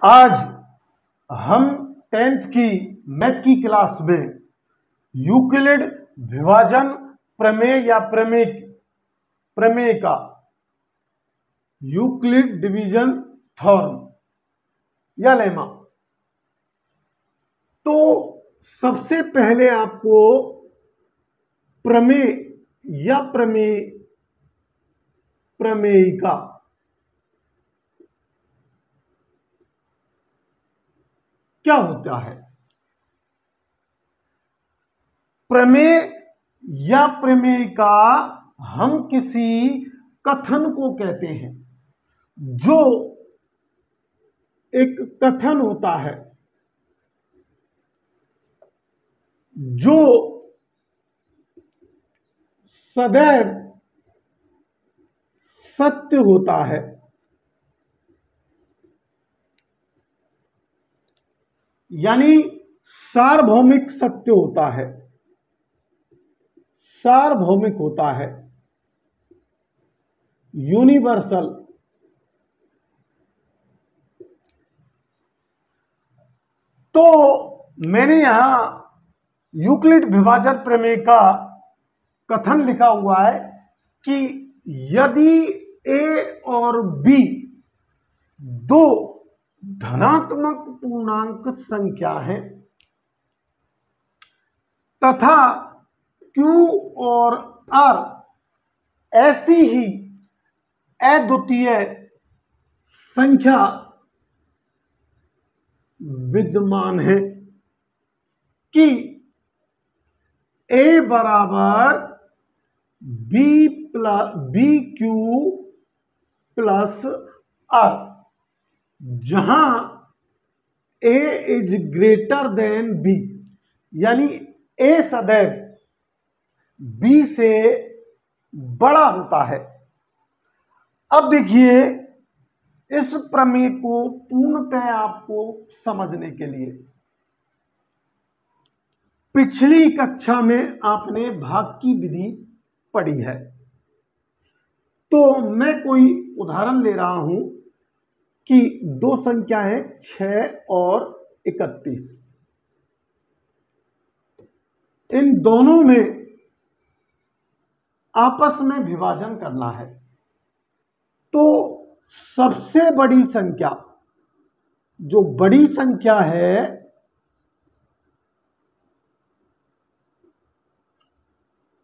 आज हम 10th की मैथ की क्लास में यूक्लिड विभाजन प्रमेय या प्रमेय का यूक्लिड डिवीजन थ्योरम या लेमा। तो सबसे पहले आपको प्रमेय या प्रमेयिका क्या होता है। प्रमेय या प्रमेयिका हम किसी कथन को कहते हैं, जो एक कथन होता है जो सदैव सत्य होता है, यानी सार्वभौमिक सत्य होता है, सार्वभौमिक होता है, यूनिवर्सल। तो मैंने यहां यूक्लिड विभाजन प्रमेय का कथन लिखा हुआ है कि यदि a और b दो धनात्मक पूर्णांक संख्या है तथा q और r ऐसी ही अद्वितीय संख्या विद्यमान है कि a बराबर बी क्यू प्लस आर, जहां a is greater than b, यानी a सदैव b से बड़ा होता है। अब देखिए, इस प्रमेय को पूर्णतः आपको समझने के लिए पिछली कक्षा में आपने भाग की विधि पढ़ी है। तो मैं कोई उदाहरण ले रहा हूं कि दो संख्या है 6 और 31, इन दोनों में आपस में विभाजन करना है। तो सबसे बड़ी संख्या, जो बड़ी संख्या है,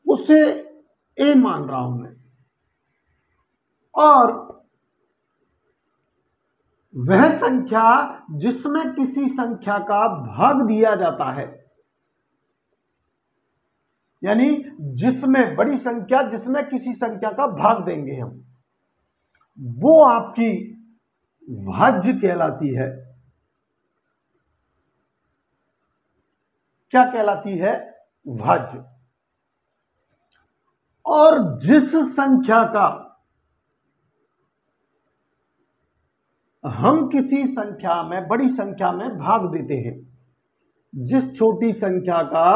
उसे a मान रहा हूं मैं, और वह संख्या जिसमें किसी संख्या का भाग दिया जाता है, यानी जिसमें बड़ी संख्या जिसमें किसी संख्या का भाग देंगे हम, वो आपकी भाज्य कहलाती है। क्या कहलाती है? भाज्य। और जिस संख्या का हम किसी संख्या में, बड़ी संख्या में भाग देते हैं, जिस छोटी संख्या का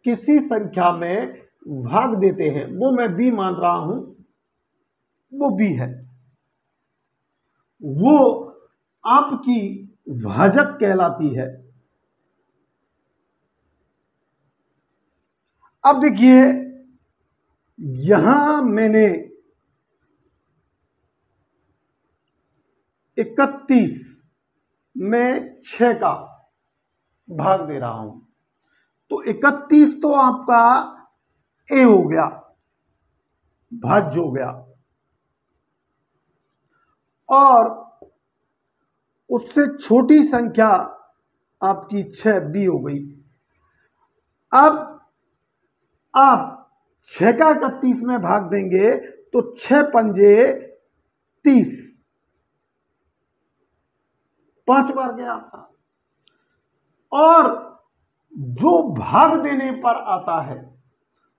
किसी संख्या में भाग देते हैं, वो मैं b मान रहा हूं, वो b है, वो आपकी भाजक कहलाती है। अब देखिए, यहां मैंने 31 में 6 का भाग दे रहा हूं, तो 31 तो आपका a हो गया, भाज्य हो गया, और उससे छोटी संख्या आपकी 6b हो गई। अब आप 6 का 31 में भाग देंगे तो 6 पंजे 30, 5 बार गया आपका। और जो भाग देने पर आता है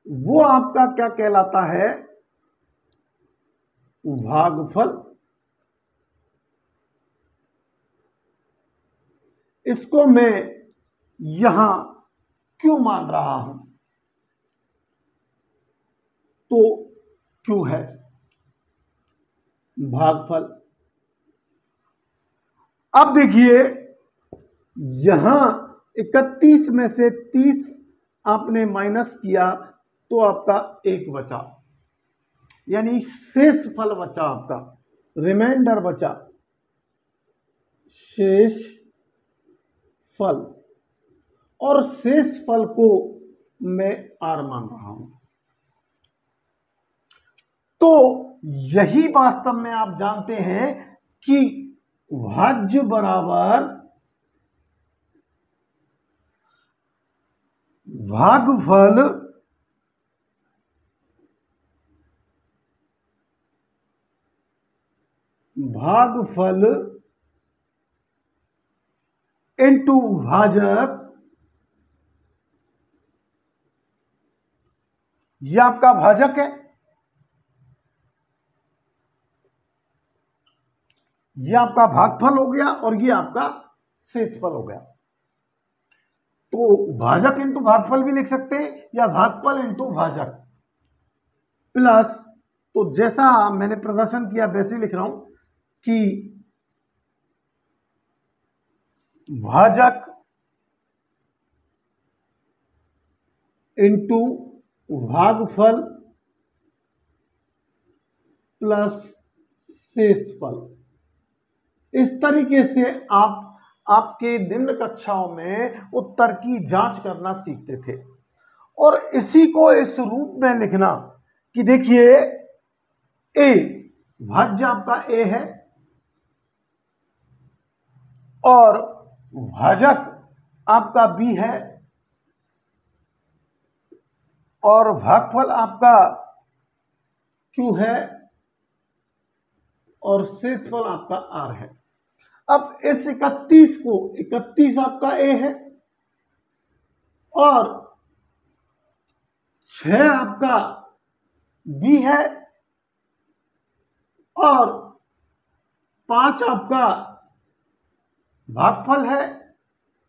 वो आपका क्या कहलाता है? भागफल। इसको मैं यहां क्यों मान रहा हूं? तो क्यों है भागफल। अब देखिए यहां 31 में से 30 आपने माइनस किया तो आपका 1 बचा, यानी शेष फल बचा, आपका रिमाइंडर बचा, शेष फल। और शेष फल को मैं R मान रहा हूं। तो यही वास्तव में आप जानते हैं कि भाज्य बराबर भागफल इनटू भाजक, ये आपका भाजक है, ये आपका भागफल हो गया और ये आपका शेषफल हो गया। तो भाजक इंटू भागफल भी लिख सकते हैं या भागफल इंटू भाजक प्लस, तो जैसा मैंने प्रदर्शन किया वैसे लिख रहा हूं कि भाजक इंटू भागफल प्लस शेषफल। इस तरीके से आप आपके निम्न कक्षाओं में उत्तर की जांच करना सीखते थे और इसी को इस रूप में लिखना कि देखिए ए भाज्य आपका ए है और भाजक आपका बी है और भागफल आपका क्यू है और शेषफल आपका आर है। अब इस 31 को 31 आपका ए है और 6 आपका बी है और 5 आपका भागफल है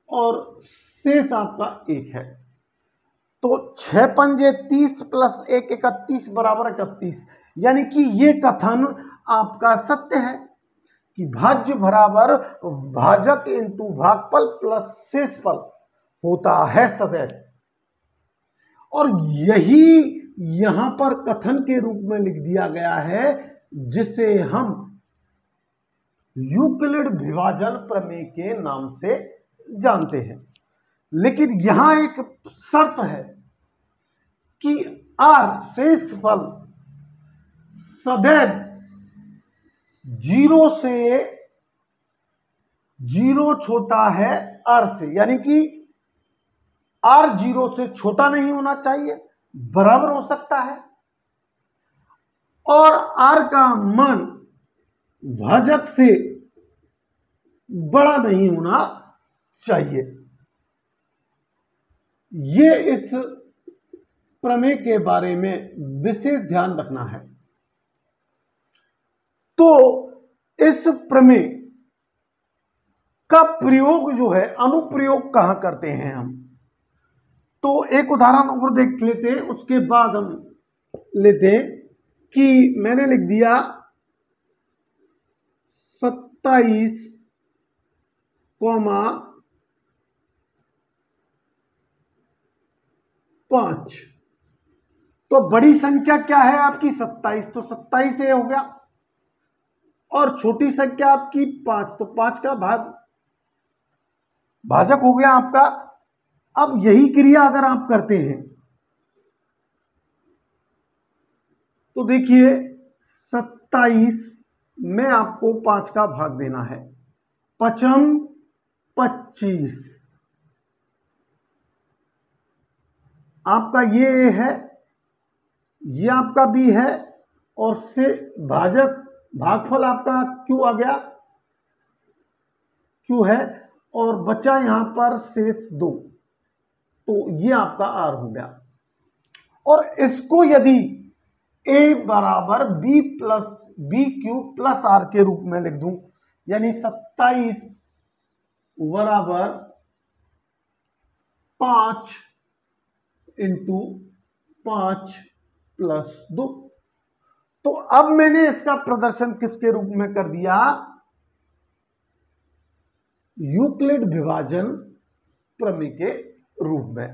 और शेष आपका 1 है। तो 6 पंजे 30 प्लस 1 31 बराबर 31, यानी कि ये कथन आपका सत्य है कि भाज्य बराबर भाजक इंटू भागफल प्लस शेषफल होता है सदैव। और यही यहां पर कथन के रूप में लिख दिया गया है जिसे हम यूक्लिड विभाजन प्रमेय के नाम से जानते हैं। लेकिन यहां एक शर्त है कि आर शेषफल सदैव 0 से 0 छोटा है आर से, यानी कि आर 0 से छोटा नहीं होना चाहिए, बराबर हो सकता है और आर का मान भाजक से बड़ा नहीं होना चाहिए। ये इस प्रमेय के बारे में विशेष ध्यान रखना है। तो इस प्रमेय का प्रयोग जो है, अनुप्रयोग कहां करते हैं हम, तो एक उदाहरण और देख लेते हैं, उसके बाद हम लेते कि मैंने लिख दिया 27, 5। तो बड़ी संख्या क्या है आपकी 27, तो 27 ए हो गया और छोटी संख्या आपकी 5, तो 5 का भाजक हो गया आपका। अब यही क्रिया अगर आप करते हैं तो देखिए 27 में आपको 5 का भाग देना है, 5 25 आपका ये ए है, ये आपका बी है और से भागफल आपका क्यू आ गया, क्यू है और बचा यहां पर शेष 2, तो ये आपका आर हो गया। और इसको यदि ए बराबर B plus B Q plus R के रूप में लिख दूं, यानी 27 बराबर 5 इंटू 5 प्लस 2। तो अब मैंने इसका प्रदर्शन किसके रूप में कर दिया, यूक्लिड विभाजन प्रमेय के रूप में।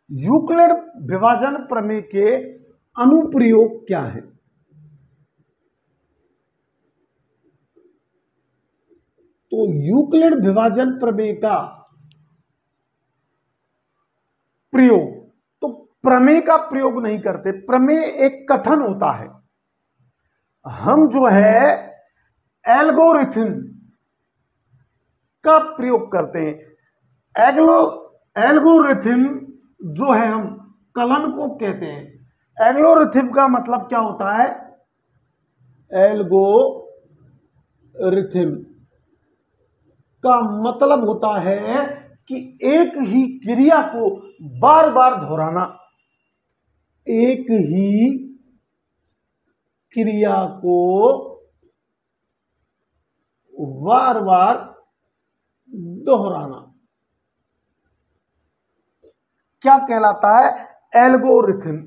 यूक्लिड विभाजन प्रमेय के अनुप्रयोग क्या है? तो यूक्लिड विभाजन प्रमेय का प्रयोग, तो प्रमेय का प्रयोग नहीं करते, प्रमेय एक कथन होता है। हम जो है एल्गोरिथम का प्रयोग करते हैं। एल्गोरिथम जो है हम कलन को कहते हैं। एल्गोरिथम का मतलब क्या होता है? एल्गोरिथम का मतलब होता है कि एक ही क्रिया को बार बार दोहराना, एक ही क्रिया को बार बार दोहराना क्या कहलाता है? एल्गोरिथम।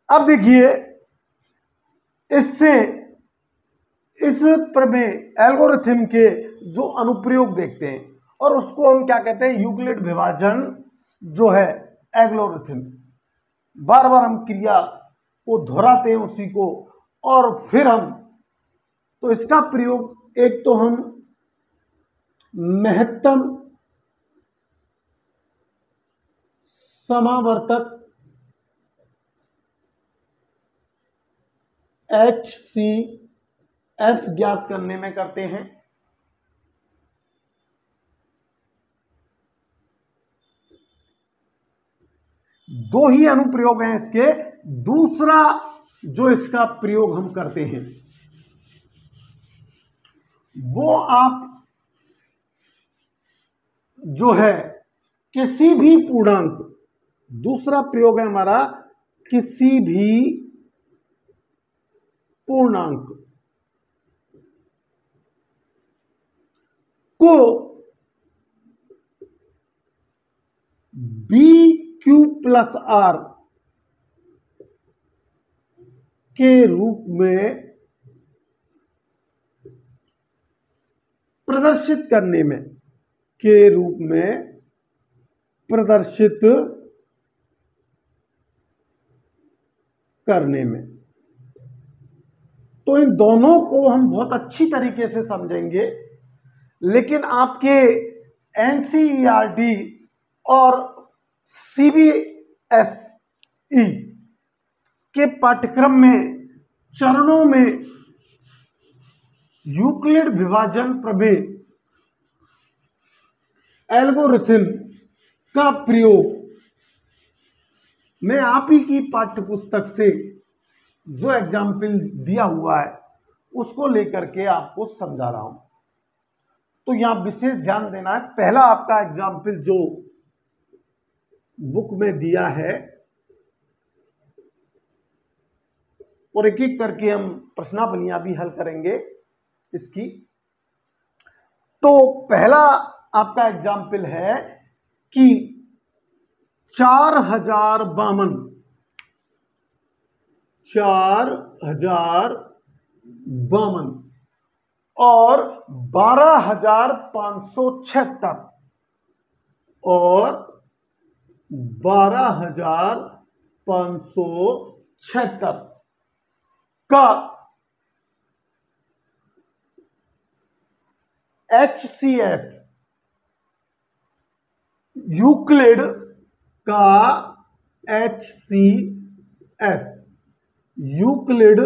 अब देखिए, इससे इस प्रमेय एल्गोरिथम के जो अनुप्रयोग देखते हैं और उसको हम क्या कहते हैं? यूक्लिड विभाजन जो है एल्गोरिथम। बार बार हम क्रिया को दोहराते हैं उसी को, और फिर हम, तो इसका प्रयोग एक तो हम महत्तम समावर्तक HCF ज्ञात करने में करते हैं। दो ही अनुप्रयोग हैं इसके। दूसरा जो इसका प्रयोग हम करते हैं वो आप जो है किसी भी पूर्णांक, दूसरा प्रयोग है हमारा किसी भी पूर्णांक को BQ+R के रूप में प्रदर्शित करने में, के रूप में प्रदर्शित करने में। तो इन दोनों को हम बहुत अच्छी तरीके से समझेंगे, लेकिन आपके NCERT और CBSE के पाठ्यक्रम में चरणों में यूक्लिड विभाजन प्रमेय एल्गोरिथम का प्रयोग मैं आप ही की पाठ्यपुस्तक से जो एग्जाम्पल दिया हुआ है उसको लेकर के आपको समझा रहा हूं। तो यहां विशेष ध्यान देना है। पहला आपका एग्जाम्पल जो बुक में दिया है, और एक एक करके हम प्रश्नावलियां भी हल करेंगे इसकी। तो पहला आपका एग्जाम्पल है कि 4052 और 12576 और 12576 का HCF, यूक्लिड का HCF, यूक्लिड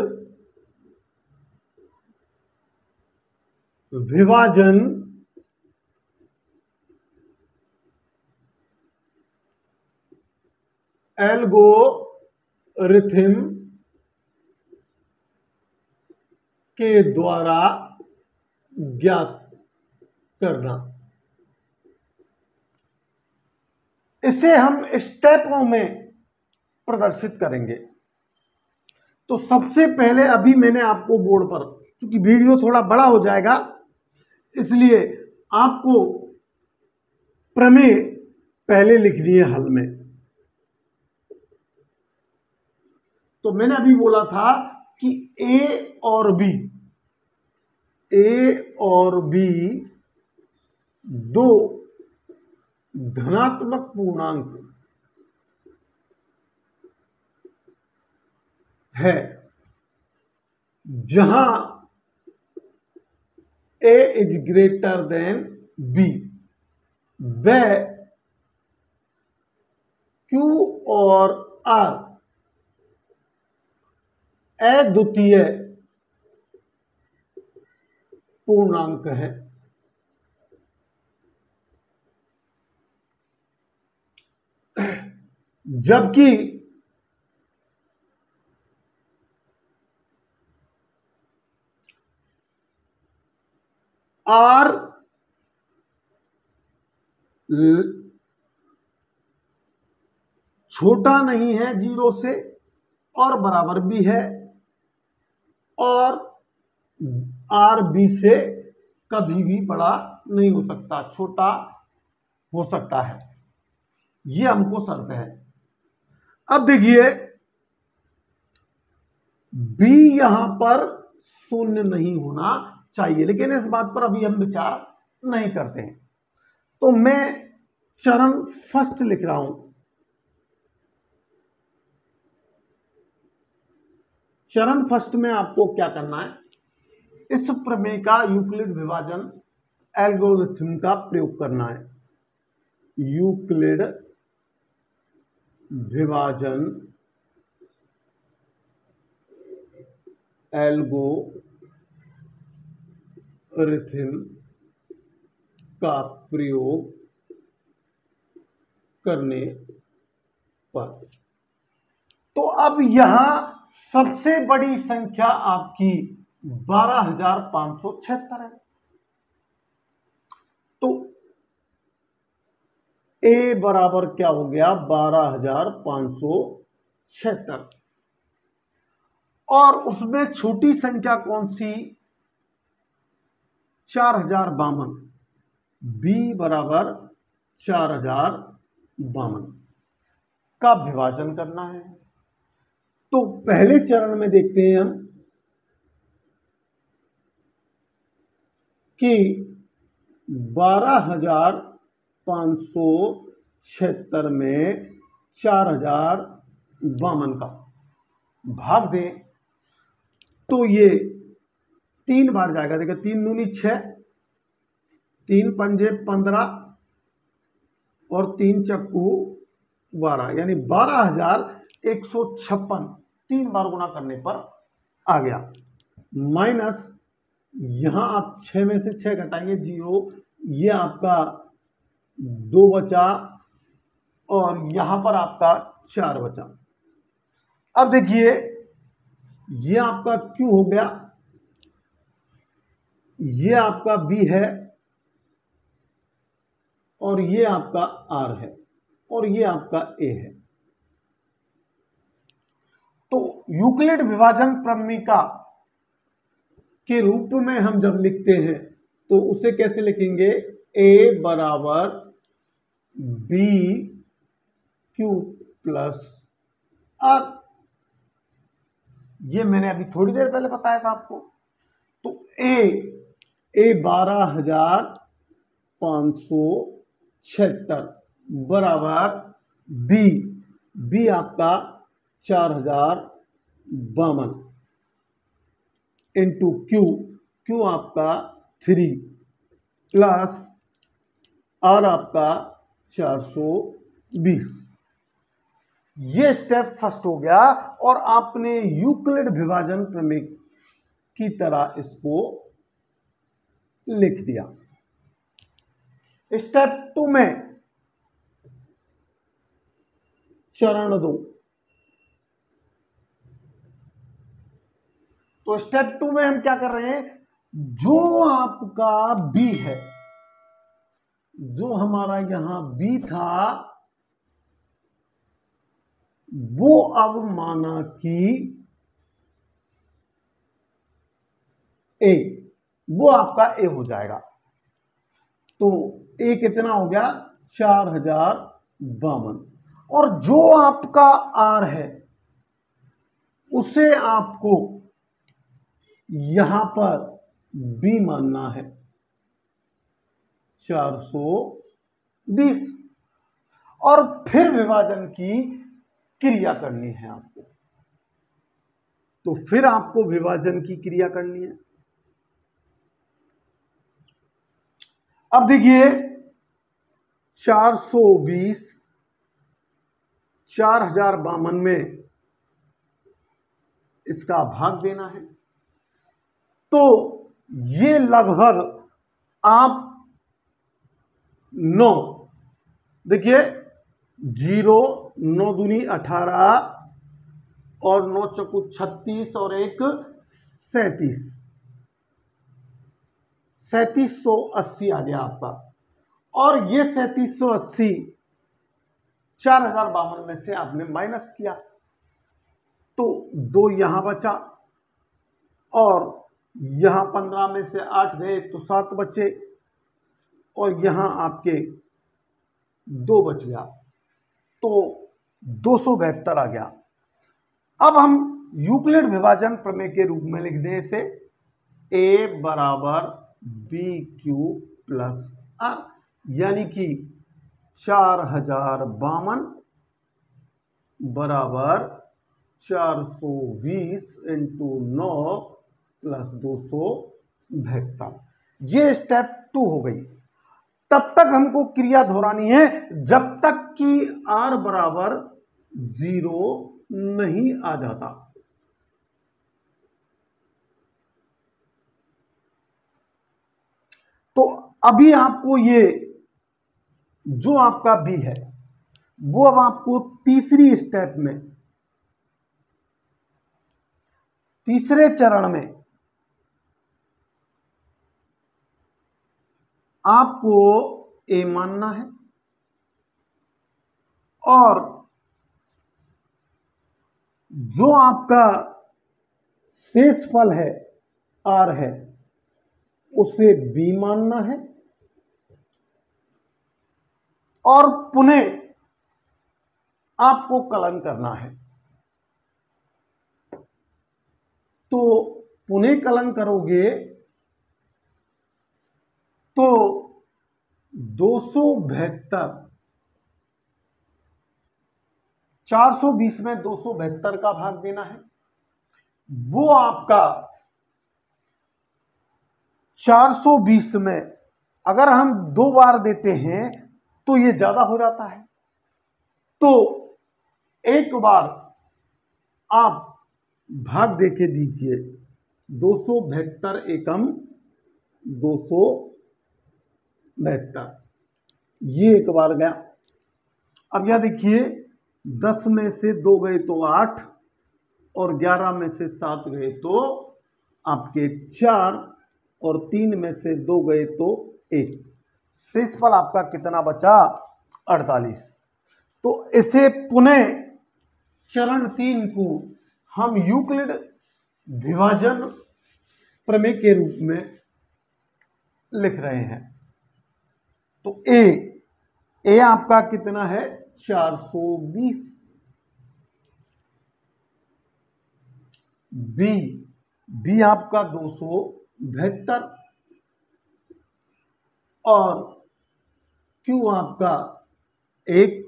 विभाजन एल्गोरिथम के द्वारा ज्ञात करना। इसे हम स्टेपों में प्रदर्शित करेंगे। तो सबसे पहले अभी मैंने आपको बोर्ड पर, क्योंकि वीडियो थोड़ा बड़ा हो जाएगा इसलिए आपको प्रमेय पहले लिखनी है हल में। तो मैंने अभी बोला था कि A और B ए और बी दो धनात्मक पूर्णांक है जहां ए इज ग्रेटर देन बी, वह क्यू और आर अद्वितीय पूर्णांक है। जबकि आर छोटा नहीं है 0 से और बराबर भी है, और आर बी से कभी भी बड़ा नहीं हो सकता, छोटा हो सकता है। ये हमको शर्त है। अब देखिए बी यहां पर शून्य नहीं होना चाहिए, लेकिन इस बात पर अभी हम विचार नहीं करते हैं। तो मैं चरण फर्स्ट लिख रहा हूं। चरण फर्स्ट में आपको क्या करना है, इस प्रमेय का यूक्लिड विभाजन एल्गोरिथम का प्रयोग करना है। यूक्लिड विभाजन एल्गोरिथम का प्रयोग करने पर। तो अब यहां सबसे बड़ी संख्या आपकी 12,576 है। तो ए बराबर क्या हो गया, 12,576, और उसमें छोटी संख्या कौन सी, 4,052। बी बराबर 4,052 का विभाजन करना है। तो पहले चरण में देखते हैं हम कि 12,576 में 4,052 का भाग दें तो ये 3 बार जाएगा। देखिए 3 दूनी 6, 3 पंजे 15 और 3 चक्कू 12, यानी 12,156 3 बार गुना करने पर आ गया। माइनस यहां आप 6 में से 6 घटाएंगे 0, ये आपका 2 बचा और यहां पर आपका 4 बचा। अब देखिए ये आपका Q हो गया, ये आपका B है और ये आपका R है और ये आपका A है। तो यूक्लिड विभाजन प्रमेयिका के रूप में हम जब लिखते हैं तो उसे कैसे लिखेंगे, A बराबर B Q प्लस R। ये मैंने अभी थोड़ी देर पहले बताया था आपको। तो A 12,576 बराबर B आपका 4,052 इंटू Q आपका 3 प्लस R आपका 420। ये स्टेप फर्स्ट हो गया और आपने यूक्लिड विभाजन प्रमेय की तरह इसको लिख दिया। स्टेप 2 में चरण 2। तो स्टेप 2 में हम क्या कर रहे हैं, जो आपका B है, जो हमारा यहां B था, वो अब माना कि A, वो आपका A हो जाएगा। तो A कितना हो गया, 4,052, और जो आपका R है उसे आपको यहां पर बी मानना है 420 और फिर विभाजन की क्रिया करनी है आपको। तो फिर आपको विभाजन की क्रिया करनी है। अब देखिए 420 4052 में इसका भाग देना है, तो ये लगभग आप 9, देखिए 0 9 दूनी 18 और 9 चौकू 36 और 1 37, 3780 आ गया आपका। और ये 3780 4052 में से आपने माइनस किया तो 2 यहां बचा और यहां 15 में से 8 गए तो 7 बचे और यहां आपके 2 बच गया तो 272 आ गया। अब हम यूक्लिड विभाजन प्रमेय के रूप में लिख दें इसे a बराबर बी क्यू प्लस आर, यानी कि 4052 बराबर 420 इंटू 9 प्लस 272। ये स्टेप 2 हो गई। तब तक हमको क्रिया दोहरानी है जब तक कि r बराबर 0 नहीं आ जाता। तो अभी आपको ये जो आपका b है वो अब आपको तीसरी स्टेप में, तीसरे चरण में आपको a मानना है और जो आपका शेषफल है r है उसे b मानना है और पुनः आपको कलन करना है। तो पुनः कलन करोगे तो 272, 420 में 272 का भाग देना है, वो आपका 420 में अगर हम 2 बार देते हैं तो ये ज्यादा हो जाता है, तो एक बार आप भाग देके दीजिए 272 एकम 272, ये एक बार गया। अब यह देखिए 10 में से 2 गए तो 8 और 11 में से 7 गए तो आपके 4 और 3 में से 2 गए तो 1, शेषफल आपका कितना बचा 48। तो इसे पुनः चरण 3 को हम यूक्लिड विभाजन प्रमेय के रूप में लिख रहे हैं। तो ए आपका कितना है 420, बी आपका 272 और क्यू आपका 1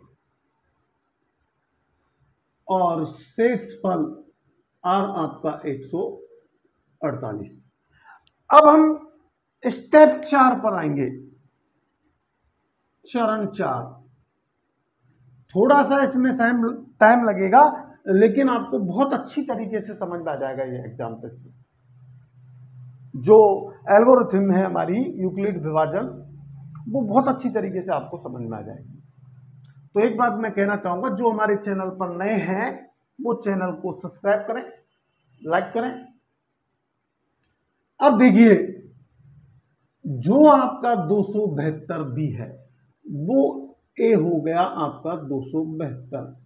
और शेषफल आर आपका 148। अब हम स्टेप 4 पर आएंगे, चरण 4। थोड़ा सा इसमें टाइम लगेगा लेकिन आपको बहुत अच्छी तरीके से समझ में आ जाएगा ये एग्जाम्पल से। जो एल्गोरिथम है हमारी यूक्लिड विभाजन वो बहुत अच्छी तरीके से आपको समझ में आ जाएगी। तो एक बात मैं कहना चाहूंगा, जो हमारे चैनल पर नए हैं वो चैनल को सब्सक्राइब करें, लाइक करें। अब देखिए जो आपका 272 बी है वो ए हो गया आपका 272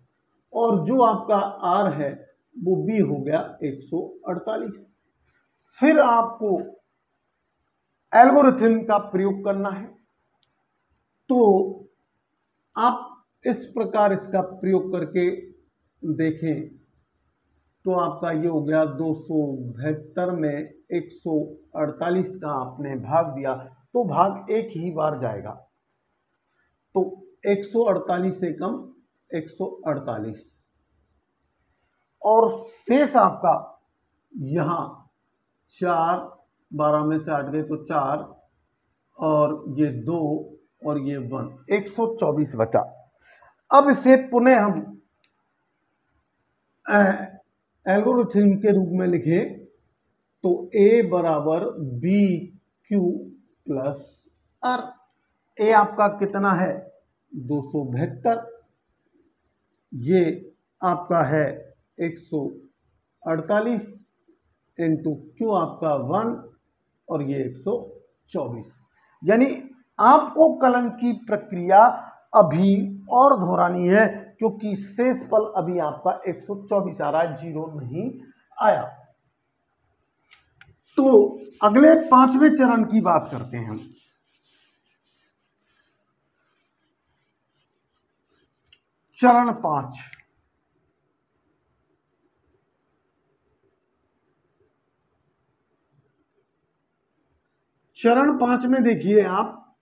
और जो आपका आर है वो बी हो गया 148। फिर आपको एल्गोरिथम का प्रयोग करना है, तो आप इस प्रकार इसका प्रयोग करके देखें तो आपका ये हो गया 272 में 148 का आपने भाग दिया तो भाग एक ही बार जाएगा, तो 148 से कम 148 और शेष आपका यहाँ 4, 12 में से 8 गए तो 4 और ये 2 और ये 1, 124 बचा। अब इसे पुनः हम एल्गोरिथम के रूप में लिखें तो A बराबर बी क्यू प्लस आर। ए आपका कितना है 272, ये आपका है 148 इंटू क्यू आपका 1 और ये 124। यानी आपको कलन की प्रक्रिया अभी और दोहरानी है क्योंकि शेष पल अभी आपका 124 आ रहा है, 0 नहीं आया। तो अगले 5वें चरण की बात करते हैं हम। चरण 5, चरण 5 में देखिए आप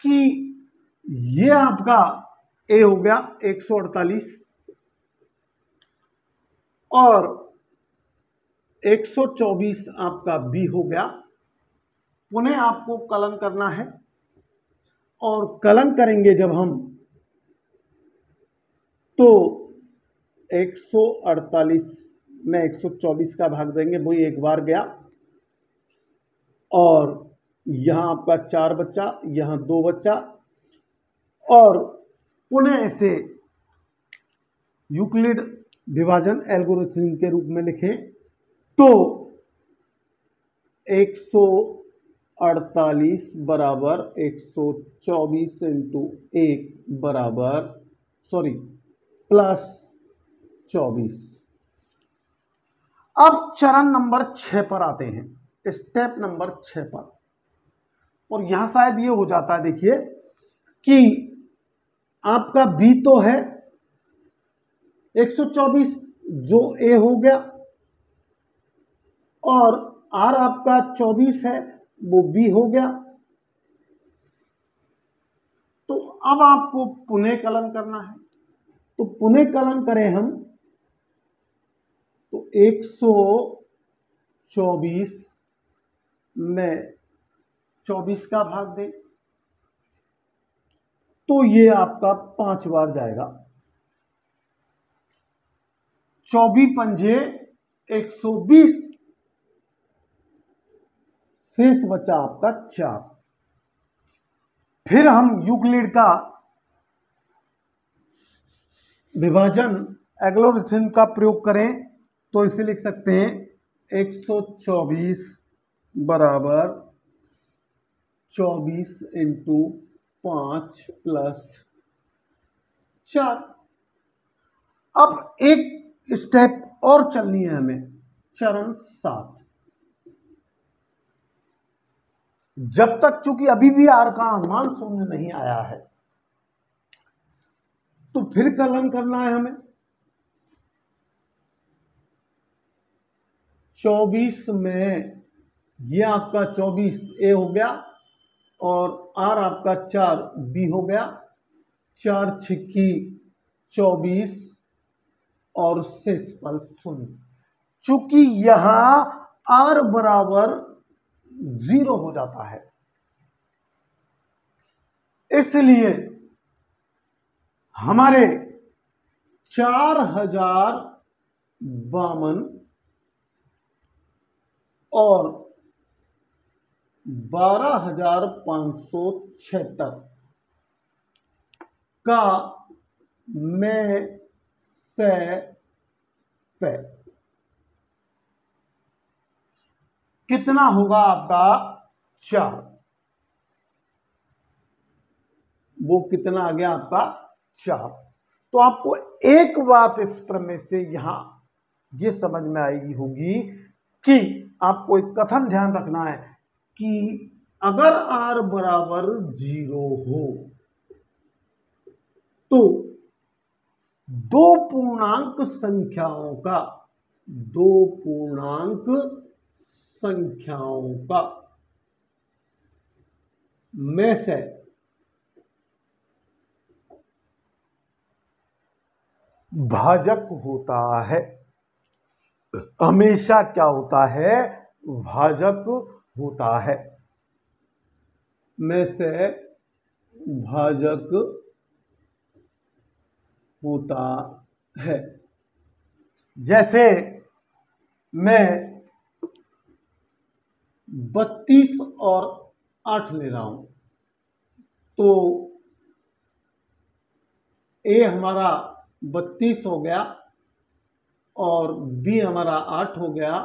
कि ये आपका ए हो गया 148 और 124 आपका बी हो गया। पुनः आपको कलन करना है और कलन करेंगे जब हम तो 148 में 124 का भाग देंगे, वही एक बार गया और यहाँ आपका 4 बचा, यहाँ 2 बचा और पुनः इसे यूक्लिड विभाजन एल्गोरिथम के रूप में लिखें तो 148 बराबर 124 इंटू 1 बराबर प्लस 24। अब चरण नंबर 6 पर आते हैं, स्टेप नंबर 6 पर, और यहां शायद ये हो जाता है, देखिए कि आपका बी तो है 124 जो ए हो गया और आर आपका 24 है वो बी हो गया। तो अब आपको पुनः कलन करना है, तो पुनः कलन करें हम तो 124 में 24 का भाग दें तो ये आपका 5 बार जाएगा, 24 पंजे 120, शेष बचा आपका 4। फिर हम यूक्लिड का विभाजन एल्गोरिथम का प्रयोग करें तो इसे लिख सकते हैं 124 बराबर 24 इंटू 5 प्लस 4। अब एक स्टेप और चलनी है हमें, चरण 7। जब तक चूंकि अभी भी आर का मान 0 नहीं आया है तो फिर कलन करना है हमें। 24 में ये आपका 24 ए हो गया और आर आपका 4 बी हो गया, 4 छिक्की 24 और शेष पल 0। चूंकि यहां आर बराबर 0 हो जाता है इसलिए हमारे 4052 और 12576 का में से पे कितना होगा आपका 4, वो कितना आ गया आपका 4। तो आपको एक बात इस प्रमेय से यहां ये समझ में आएगी होगी कि आपको एक कथन ध्यान रखना है कि अगर r बराबर 0 हो तो दो पूर्णांक संख्याओं का दो पूर्णांक संख्याओं का में से भाजक होता है। हमेशा क्या होता है? भाजक होता है। में से भाजक होता है। जैसे मैं 32 और 8 ले रहा हूं, तो ए हमारा 32 हो गया और बी हमारा 8 हो गया,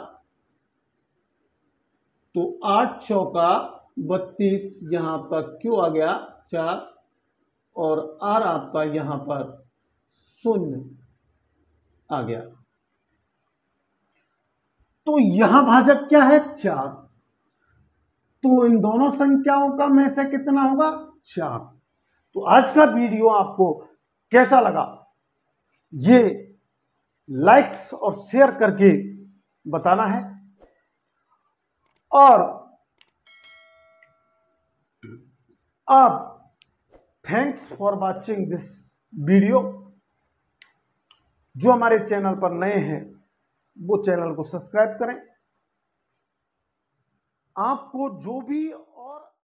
तो 8 चौका 32, यहां पर क्यों आ गया 4, और आर आपका यहां पर 0 आ गया। तो यहां भाजक क्या है? 4। तो इन दोनों संख्याओं का में से कितना होगा? 4। तो आज का वीडियो आपको कैसा लगा, ये लाइक्स और शेयर करके बताना है। और आप thanks for watching this video. जो हमारे चैनल पर नए हैं वो चैनल को सब्सक्राइब करें। आपको जो भी